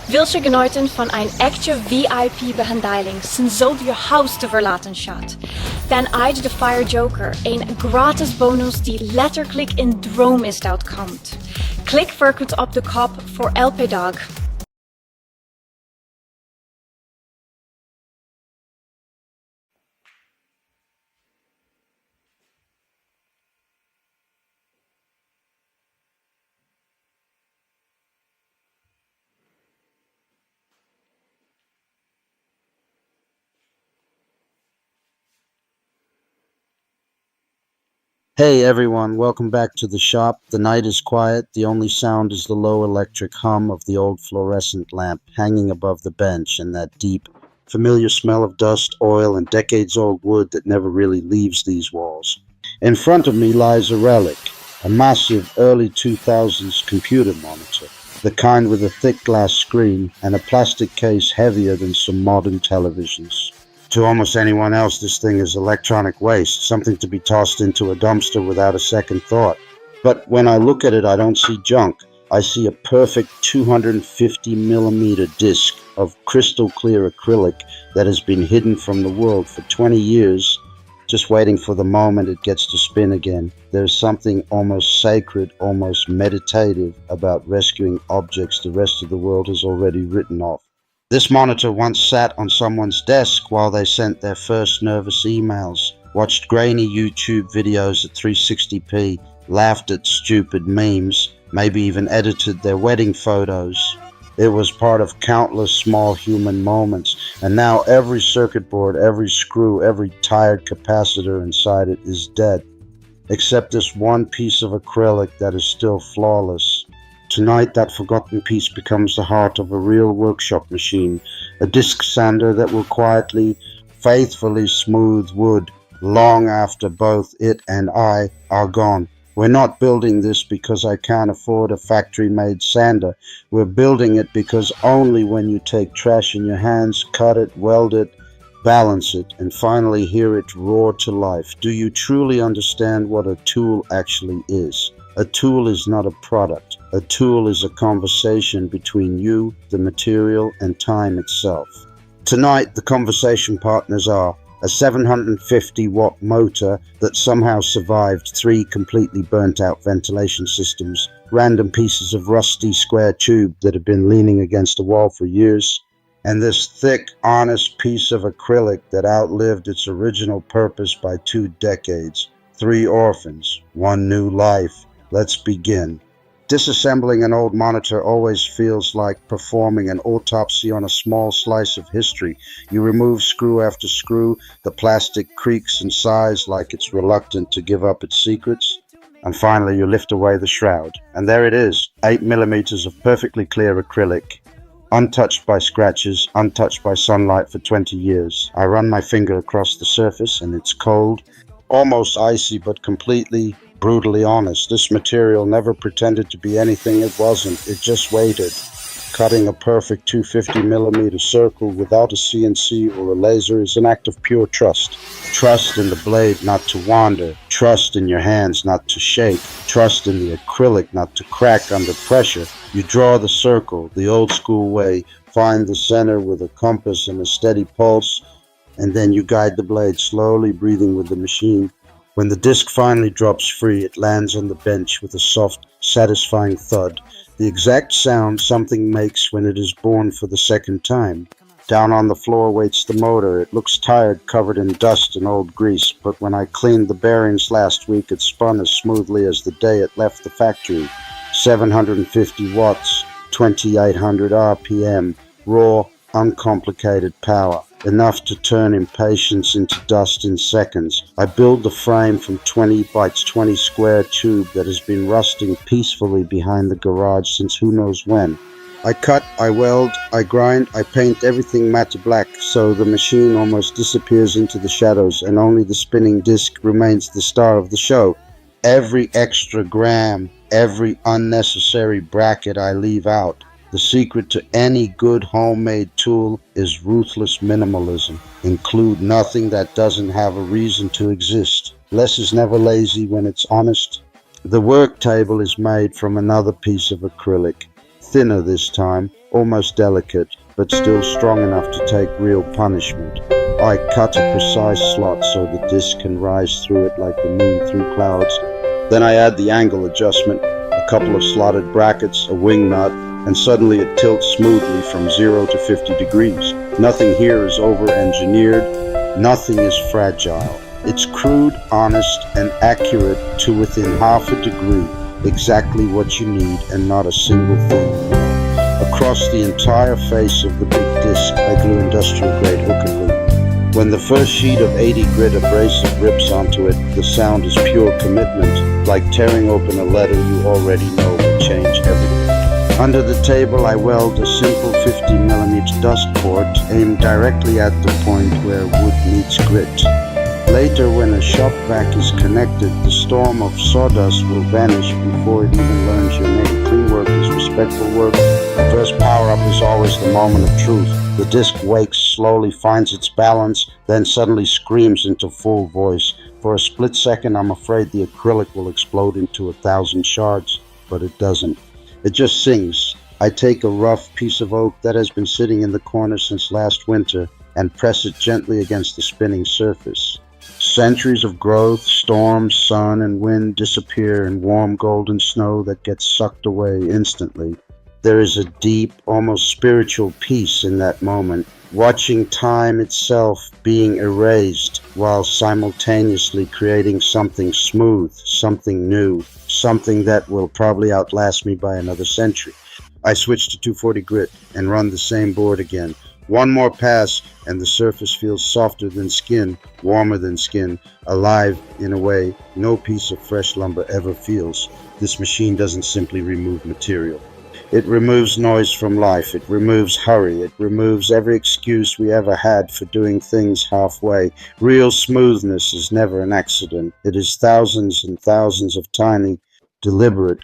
Wil je genoten van een echte VIP-behandeling zo je huis te verlaten staat? Dan uit de Fire Joker, een gratis bonus die letterlijk in droom is uitkomt. Klik verkut op de kop voor LP Dog. Hey everyone, welcome back to the shop. The night is quiet. The only sound is the low electric hum of the old fluorescent lamp hanging above the bench and that deep, familiar smell of dust, oil, and decades-old wood that never really leaves these walls. In front of me lies a relic, a massive early 2000s computer monitor, the kind with a thick glass screen and a plastic case heavier than some modern televisions. To almost anyone else, this thing is electronic waste, something to be tossed into a dumpster without a second thought. But when I look at it, I don't see junk. I see a perfect 250mm disc of crystal clear acrylic that has been hidden from the world for 20 years, just waiting for the moment it gets to spin again. There's something almost sacred, almost meditative about rescuing objects the rest of the world has already written off. This monitor once sat on someone's desk while they sent their first nervous emails, watched grainy YouTube videos at 360p, laughed at stupid memes, maybe even edited their wedding photos. It was part of countless small human moments, and now every circuit board, every screw, every tired capacitor inside it is dead, except this one piece of acrylic that is still flawless. Tonight, that forgotten piece becomes the heart of a real workshop machine, a disc sander that will quietly, faithfully smooth wood long after both it and I are gone. We're not building this because I can't afford a factory-made sander. We're building it because only when you take trash in your hands, cut it, weld it, balance it, and finally hear it roar to life, do you truly understand what a tool actually is. A tool is not a product. A tool is a conversation between you, the material, and time itself. Tonight, the conversation partners are a 750-watt motor that somehow survived 3 completely burnt-out ventilation systems, random pieces of rusty square tube that have been leaning against a wall for years, and this thick, honest piece of acrylic that outlived its original purpose by 2 decades. 3 orphans, 1 new life. Let's begin. Disassembling an old monitor always feels like performing an autopsy on a small slice of history. You remove screw after screw, the plastic creaks and sighs like it's reluctant to give up its secrets, and finally you lift away the shroud. And there it is, 8mm of perfectly clear acrylic, untouched by scratches, untouched by sunlight for 20 years. I run my finger across the surface and it's cold, almost icy, but completely brutally honest. This material never pretended to be anything it wasn't. It just waited, cutting a perfect 250mm circle without a CNC or a laser is an act of pure trust. Trust in the blade not to wander, trust in your hands not to shake, trust in the acrylic not to crack under pressure. You draw the circle the old school way, find the center with a compass and a steady pulse, and then you guide the blade slowly, breathing with the machine. When the disc finally drops free, it lands on the bench with a soft, satisfying thud, the exact sound something makes when it is born for the second time. Down on the floor waits the motor. It looks tired, covered in dust and old grease, but when I cleaned the bearings last week, it spun as smoothly as the day it left the factory. 750 watts, 2800 RPM, raw, uncomplicated power. Enough to turn impatience into dust in seconds. I build the frame from 20 by 20 square tube that has been rusting peacefully behind the garage since who knows when. I cut, I weld, I grind, I paint everything matte black so the machine almost disappears into the shadows and only the spinning disc remains the star of the show. Every extra gram, every unnecessary bracket I leave out. The secret to any good homemade tool is ruthless minimalism. Include nothing that doesn't have a reason to exist. Less is never lazy when it's honest. The work table is made from another piece of acrylic, Thinner this time, almost delicate, but still strong enough to take real punishment. I cut a precise slot so the disc can rise through it like the moon through clouds. Then I add the angle adjustment, a couple of slotted brackets, a wing nut, and suddenly it tilts smoothly from 0 to 50 degrees. Nothing here is over-engineered, nothing is fragile. It's crude, honest, and accurate to within half a degree, exactly what you need and not a single thing. Across the entire face of the big disc, I glue industrial-grade hook and loop. When the first sheet of 80 grit abrasive rips onto it, the sound is pure commitment, like tearing open a letter you already know will change everything. Under the table, I weld a simple 50mm dust port aimed directly at the point where wood meets grit. Later, when a shop vac is connected, the storm of sawdust will vanish before it even learns your name. Clean work is respectful work. The first power-up is always the moment of truth. The disc wakes, slowly finds its balance, then suddenly screams into full voice. For a split second, I'm afraid the acrylic will explode into 1,000 shards, but it doesn't. It just sings. I take a rough piece of oak that has been sitting in the corner since last winter and press it gently against the spinning surface. Centuries of growth, storms, sun, and wind disappear in warm golden snow that gets sucked away instantly. There is a deep, almost spiritual peace in that moment, watching time itself being erased while simultaneously creating something smooth, something new, something that will probably outlast me by another century. I switch to 240 grit and run the same board again. One more pass and the surface feels softer than skin, warmer than skin, alive in a way no piece of fresh lumber ever feels. This machine doesn't simply remove material. It removes noise from life. It removes hurry. It removes every excuse we ever had for doing things halfway. Real smoothness is never an accident. It is thousands and thousands of tiny, deliberate